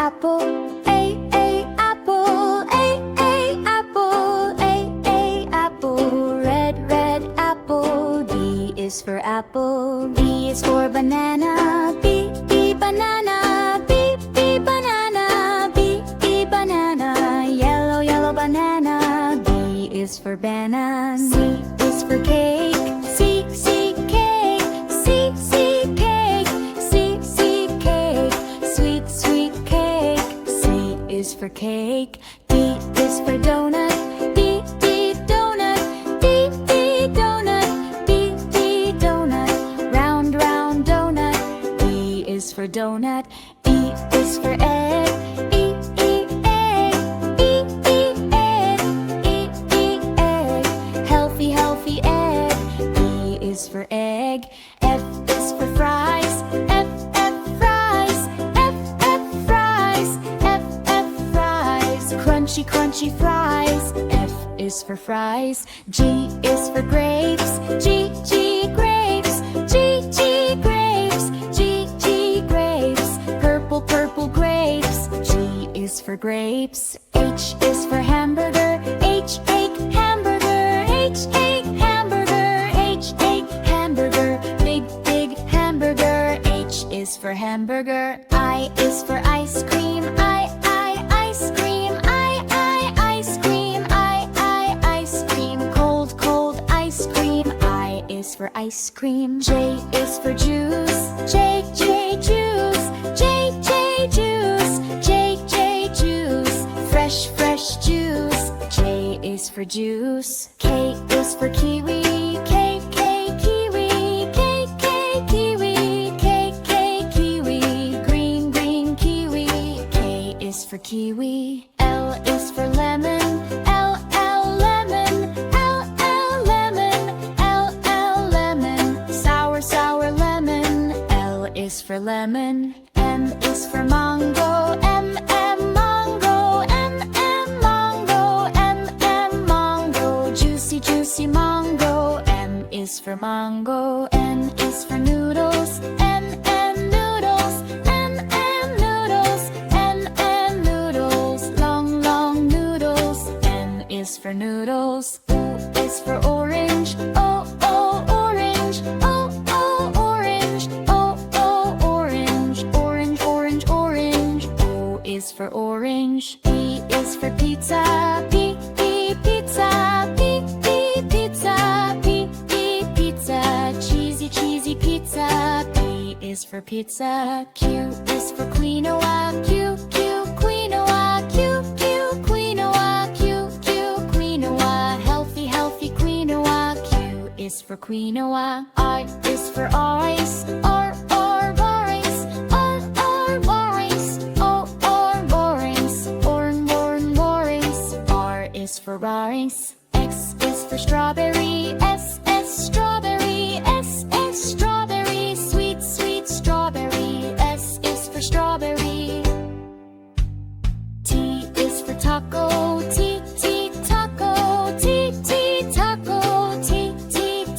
apple, A, apple, A, apple, A, apple. Red, red apple. B is for apple. B is for banana, B, banana, B, banana, B, banana. Yellow, yellow banana. B is for banana. C is for cake, C, cake, C, cake, C, cake. Sweet, sweet cake. C is for cake. D is for donut, D, donut, D, donut, D, donut. Round, round donut. D is for donut. E is for egg, E, egg, egg, egg. Healthy, healthy egg. E is for egg. F is for fries, F, fries, F, fries, F, fries. Crunchy, crunchy fries. F is for fries. G is for grapes, G, grapes, G, grapes, G, grapes. Purple, purple grapes. G is for grapes. H is for hamburger, H, hamburger, H, hamburger, H, hamburger. Big, big hamburger. H is for hamburger. I is for ice cream, I, ice cream, I, ice cream, I, ice cream. Cold, cold ice cream. I is for ice cream. J is for juice, J, juice, J, juice, J, juice. Fresh, fresh juice. J is for juice. K is for kiwi, K, kiwi, K, kiwi, K, kiwi. Green, green kiwi. K is for kiwi. L is for lemon, L, lemon, L, lemon, L, lemon. Sour, sour lemon. L is for lemon. M is for mango, M, mango, M, mango, M, mango. Juicy, juicy mango. M is for mango. N is for noodles, N, noodles, N, noodles, N, noodles. Long, long noodles. N is for noodles. O is for orange, O, orange, O, orange, O, orange. Orange, orange, orange. O is for orange. P is for pizza, P, pizza, P, pizza, P, pizza. Cheesy, cheesy pizza. P is for pizza. Q is for quinoa, Q, quinoa, Q, quinoa, Q, quinoa. Healthy, healthy quinoa. Q is for quinoa. R is for rice, R, rice, R, rice, O, rice. Rice. R is for rice. X is for strawberry, S, strawberry, S, strawberry. Sweet, sweet strawberry. S is for strawberry. T is for taco, T, taco, T, taco, T,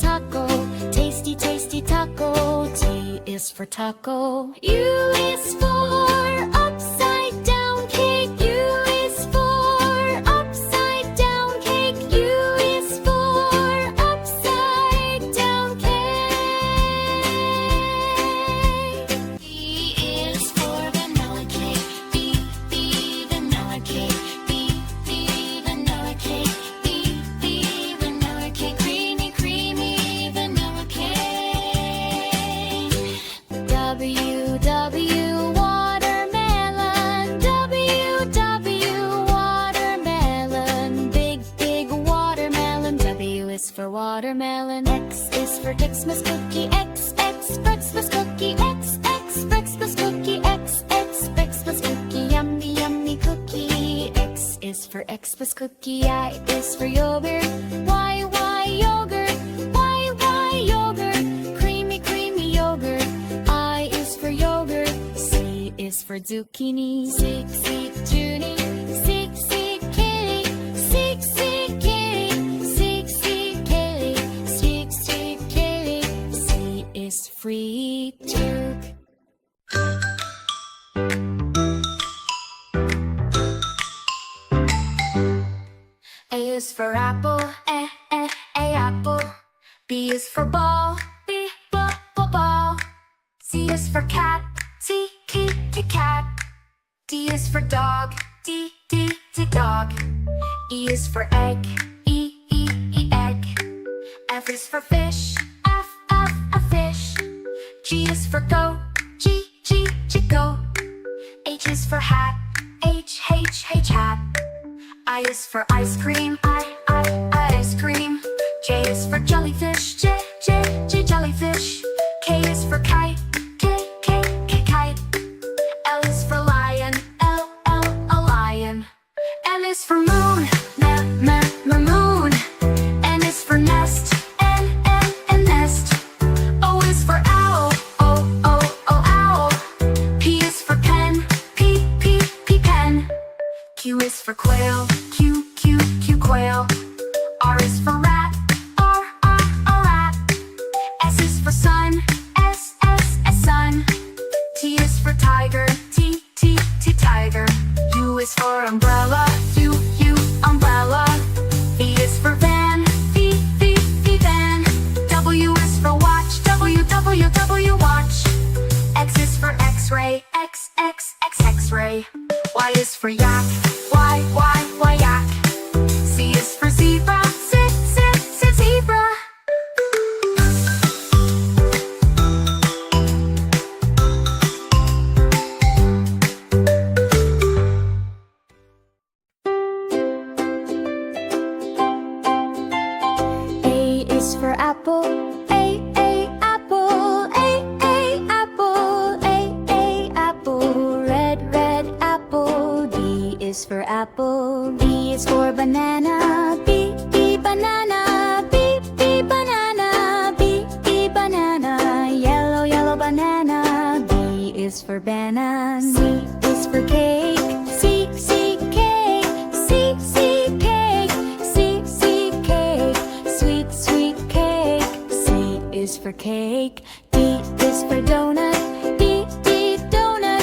taco. Tasty, tasty taco. T is for taco. U is for upside down cake, U is for upside down cake, U is for upside down cake. V is for vanilla cake, V, vanilla cake, V, vanilla cake, V, vanilla cake. Creamy, creamy vanilla cake. W, watermelon, W, watermelon. Big, big watermelon. W is for watermelon. X is for Xmas cookie, X, Xmas cookie, X, Xmas cookie, X, Xmas cookie. Yummy, yummy cookie. X is for Xmas cookie. I is for yogurt, Y, yogurt, Y, yogurt. Creamy, creamy yogurt. I is for yogurt. C is for zucchini, Zig, Junie, Zig, kitty, Zig, kitty, Zig, kitty, Zig, kitty. C is free tube. is for apple, apple. B is for ball, ball. C is for cat, cat. D is for dog, dog. E is for egg, egg. F is for fish, fish. G is for goat, goat. H is for hat, hat. I is for ice cream, ice cream. J is for jellyfish, jellyfish. K is for kite, kite. L is for lion, lion. M is for moon, moon. N is for nest, nest. O is for owl, owl. P is for pen, pen. Q is for quail, quail. R is for rat, rat. S is for sun, sun. T is for tiger, tiger. U is for umbrella, umbrella. V is for van, van. W is for watch, watch. X is for x-ray, x-ray. Y is for yak, yak. Z is for zebra, zebra. A is for apple, apple. A apple. Red apple. B is for apple. B is for banana, banana. B banana. B banana. Yellow banana. B is for banana. C is for cake, cake. C cake. Sweet cake. C is for cake. D is for donut, donut.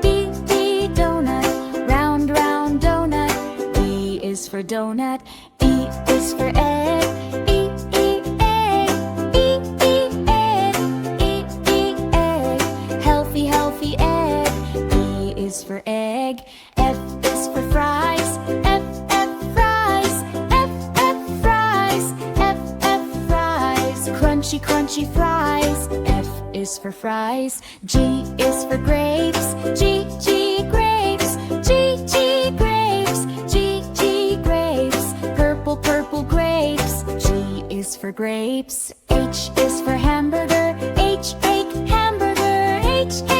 D donut. Round donut. E is for donut. E is for egg, egg. Egg. Healthy egg. E is for egg. F is for fries, fries. Fries. Crunchy fries. F is for fries. G is for grapes, grapes. G grapes. Purple grapes. G is for grapes. H is for hamburger, hamburger. H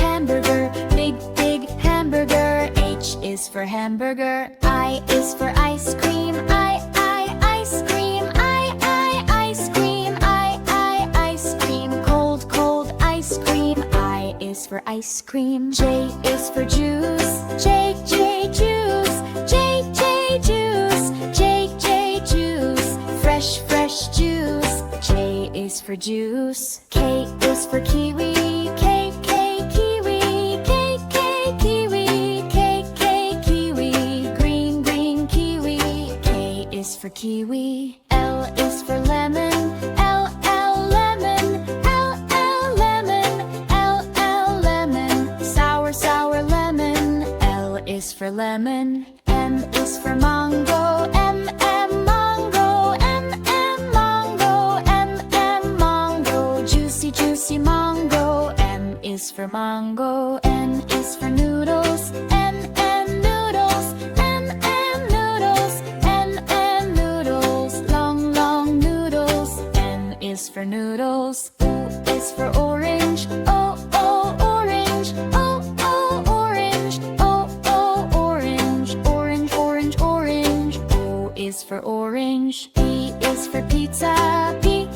hamburger. Big hamburger. H is for hamburger. I is for ice cream, ice cream. Ice cream. Cold ice cream. I is for ice cream. J is for juice, juice. J juice. Fresh juice. J is for juice. K is for kiwi, kiwi. Kiwi. Green kiwi. K is for kiwi. L is for lemon, lemon. Lemon. Sour lemon. L is for lemon. M is for mango, mango. Mango. Juicy mango. M is for mango. N is for noodles, noodles. Noodles. Long noodles. N is for noodles. O is for orange, orange. Orange. O is for orange. P is for pizza, pizza.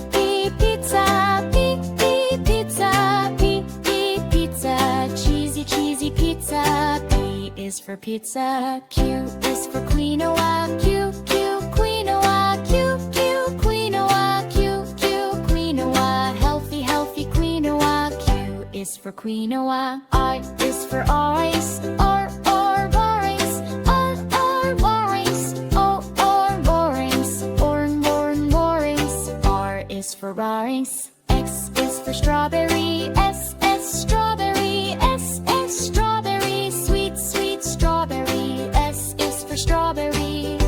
Cheesy pizza. P is for pizza. Q is for quinoa, quinoa. Healthy quinoa. Q is for quinoa. R is for ice, rice. is for orange. X is for strawberry. S strawberry. S strawberry. Sweet, sweet strawberry. S is for strawberry.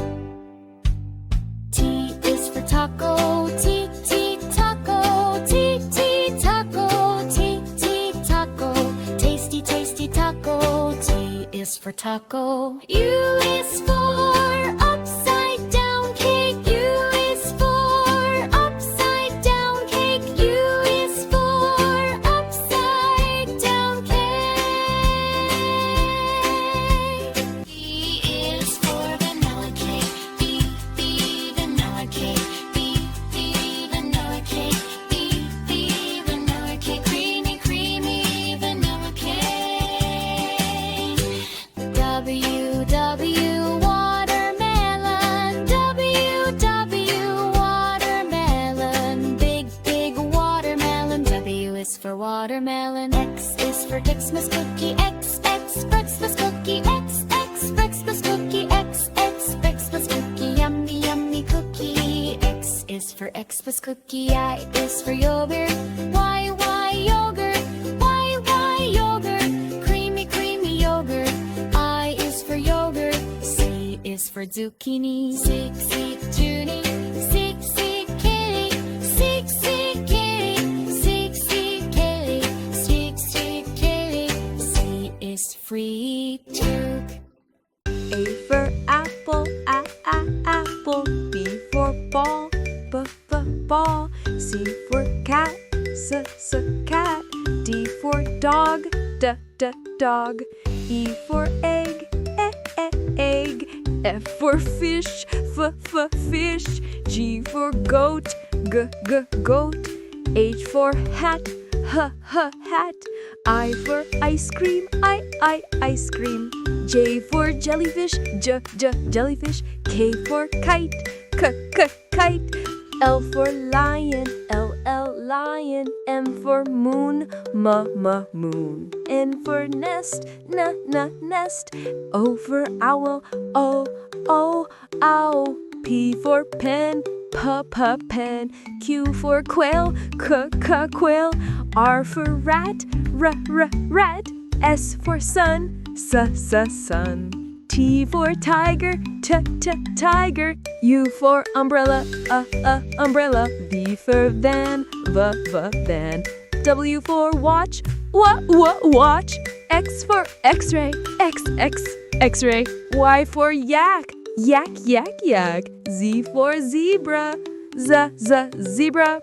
T is for taco. T taco. T taco. T taco. Tasty, tasty taco. T is for taco. U is for upside down cake. U is for upside down cake. U is for upside down cake. V is for vanilla cake. V vanilla cake. V vanilla cake. V vanilla cake. Creamy, creamy vanilla cake. W watermelon. W watermelon. Big, big watermelon. W is for watermelon. X is for Xmas cookie. X Xmas cookie. X Xmas cookie. X Xmas cookie. Yummy, yummy cookie. X is for Xmas cookie. I is for yogurt. Y yogurt. Y yogurt. Creamy, creamy yogurt. I is for yogurt. C is for zucchini. C Junie. C kitty. C kitty. C kitty. C kitty. C is free too. A for apple, apple. B for ball, ball. C for cat, cat. D for dog, dog. E for egg, egg. F for fish, fish. G for goat, goat. H for hat, hat. I for ice cream, ice cream. J for jellyfish, jellyfish. K for kite, kite. L for lion, lion. M for moon, moon. N for nest, nest. O for owl, owl. P for pen, pen. Q for quail, quail. R for rat, rat. S for sun, sun. T for tiger, tiger. U for umbrella, umbrella. V for van, van. W for watch, watch. X for x-ray, x-ray. Y for yak, yak. Z for zebra, zebra.